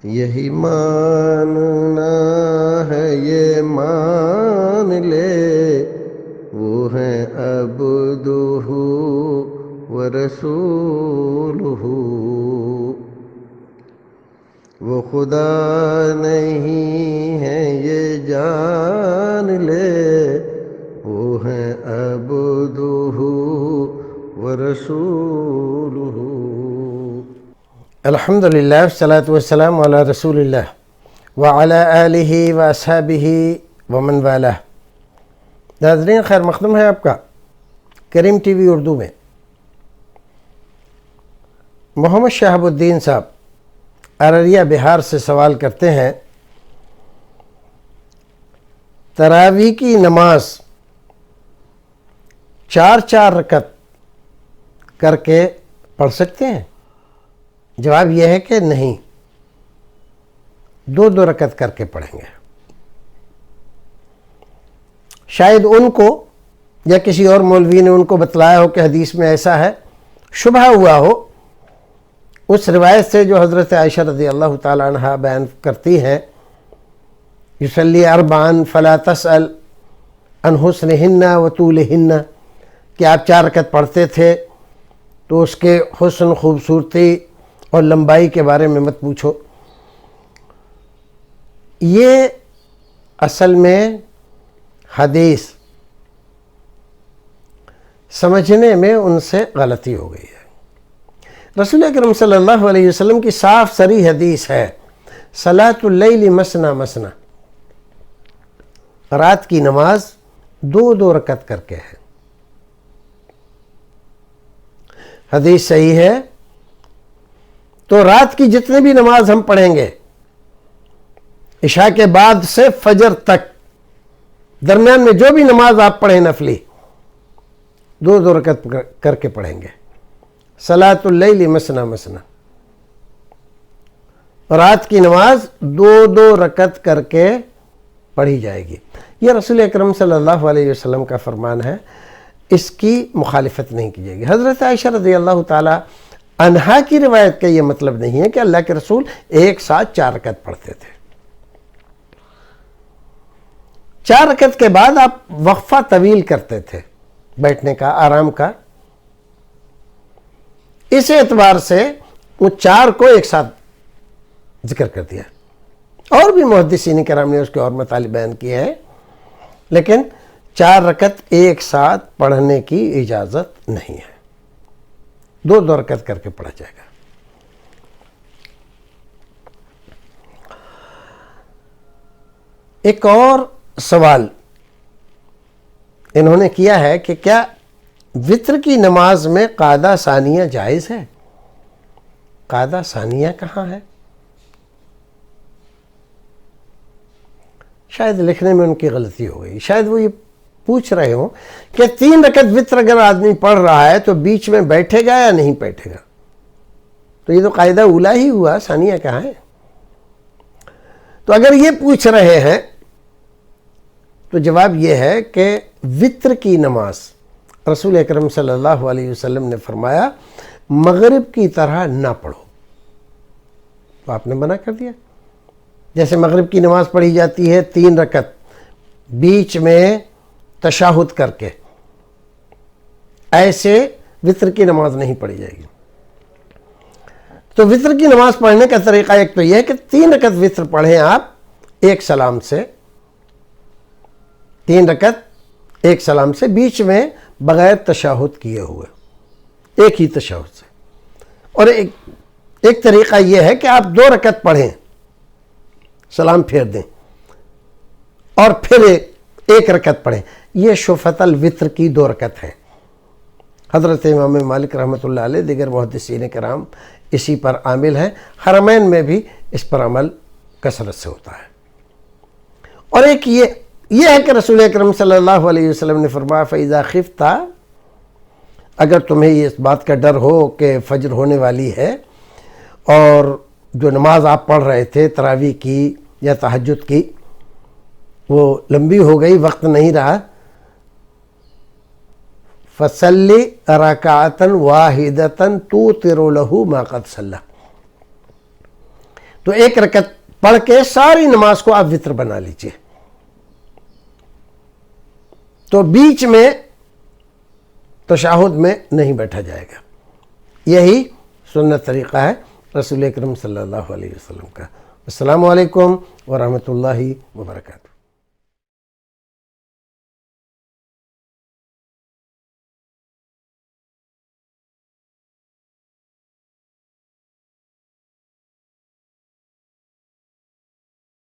یہی ماننا ہے یہ مان لے، وہ ہیں عبدہ و رسولہ، وہ خدا نہیں ہے یہ جان لے، وہ ہیں عبدہ و رسولہ۔ الحمدللہ والصلاة والسلام علی رسول اللہ وعلی آلہ واصحابہ ومن والہ۔ ناظرین، خیر مقدم ہے آپ کا کریم ٹی وی اردو میں۔ محمد شہاب الدین صاحب ارریہ بہار سے سوال کرتے ہیں، تراویح کی نماز 4 رکعت کر کے پڑھ سکتے ہیں؟ جواب یہ ہے کہ نہیں، 2 رکعت کر کے پڑھیں گے۔ شاید ان کو یا کسی اور مولوی نے ان کو بتلایا ہو کہ حدیث میں ایسا ہے، شبہ ہوا ہو اس روایت سے جو حضرت عائشہ رضی اللہ تعالی عنہ بیان کرتی ہیں، یصلی 4 فلا تسأل عن حسنہن و طولہن، کہ آپ 4 رکعت پڑھتے تھے تو اس کے حسن، خوبصورتی اور لمبائی کے بارے میں مت پوچھو۔ یہ اصل میں حدیث سمجھنے میں ان سے غلطی ہو گئی ہے۔ رسول اکرم صلی اللہ علیہ وسلم کی صاف صریح حدیث ہے، صلاۃ اللیل مثنی مثنی، رات کی نماز 2 رکعت کر کے ہے۔ حدیث صحیح ہے، تو رات کی جتنے بھی نماز ہم پڑھیں گے، عشاء کے بعد سے فجر تک، درمیان میں جو بھی نماز آپ پڑھیں نفلی، 2 رکعت کر کے پڑھیں گے۔ صلاۃ اللیل مثنی مثنی، رات کی نماز 2 رکعت کر کے پڑھی جائے گی۔ یہ رسول اکرم صلی اللہ علیہ وسلم کا فرمان ہے، اس کی مخالفت نہیں کی جائے گی۔ حضرت عائشہ رضی اللہ تعالی عنہا کی روایت کا یہ مطلب نہیں ہے کہ اللہ کے رسول ایک ساتھ 4 رکعت پڑھتے تھے۔ 4 رکعت کے بعد آپ وقفہ طویل کرتے تھے، بیٹھنے کا، آرام کا۔ اس اعتبار سے وہ 4 کو ایک ساتھ ذکر کر دیا۔ اور بھی محدثین کرام نے اس کے اور مطالب بیان کیے ہیں، لیکن 4 رکعت ایک ساتھ پڑھنے کی اجازت نہیں ہے، 2 رکعت کر کے پڑھا جائے گا۔ ایک اور سوال انہوں نے کیا ہے کہ کیا وتر کی نماز میں قعدہ ثانیہ جائز ہے؟ قعدہ ثانیہ کہاں ہے؟ شاید لکھنے میں ان کی غلطی ہو گئی، شاید وہ یہ پوچھ رہے ہوں کہ 3 رکعت وتر اگر آدمی پڑھ رہا ہے تو بیچ میں بیٹھے گا یا نہیں بیٹھے گا؟ تو یہ تو قاعدہ اولا ہی ہوا، ثانیہ کہاں ہے؟ تو اگر یہ پوچھ رہے ہیں تو جواب یہ ہے کہ وتر کی نماز رسول اکرم صلی اللہ علیہ وسلم نے فرمایا مغرب کی طرح نہ پڑھو، تو آپ نے منع کر دیا۔ جیسے مغرب کی نماز پڑھی جاتی ہے 3 رکعت بیچ میں تشہد کر کے، ایسے وتر کی نماز نہیں پڑھی جائے گی۔ تو وتر کی نماز پڑھنے کا طریقہ ایک تو یہ ہے کہ 3 رکعت وتر پڑھیں آپ ایک سلام سے، 3 رکعت ایک سلام سے، بیچ میں بغیر تشہد کیے ہوئے، ایک ہی تشہد سے۔ اور ایک طریقہ یہ ہے کہ آپ 2 رکعت پڑھیں، سلام پھیر دیں، اور پھر 1 رکعت پڑھیں۔ یہ شفعۃ الوتر کی 2 رکعت ہیں۔ حضرت امام مالک رحمۃ اللہ علیہ، دیگر محدثین کرام اسی پر عامل ہیں، حرمین میں بھی اس پر عمل کثرت سے ہوتا ہے۔ اور ایک یہ ہے کہ رسول اکرم صلی اللہ علیہ وسلم نے فرمایا فَإِذَا خِفْتَ، اگر تمہیں اس بات کا ڈر ہو کہ فجر ہونے والی ہے اور جو نماز آپ پڑھ رہے تھے تراویح کی یا تہجد کی وہ لمبی ہو گئی، وقت نہیں رہا، فَصَلِّ رَكَعَةً وَاحِدَةً تُوتِرُ لَهُ مَا قَدْ صَلَّى، تو ایک رکعت پڑھ کے ساری نماز کو آپ وطر بنا لیجئے، تو بیچ میں تشہد میں نہیں بیٹھا جائے گا۔ یہی سنت طریقہ ہے رسول اکرم صلی اللہ علیہ وسلم کا۔ السلام علیکم ورحمۃ اللہ وبرکاتہ۔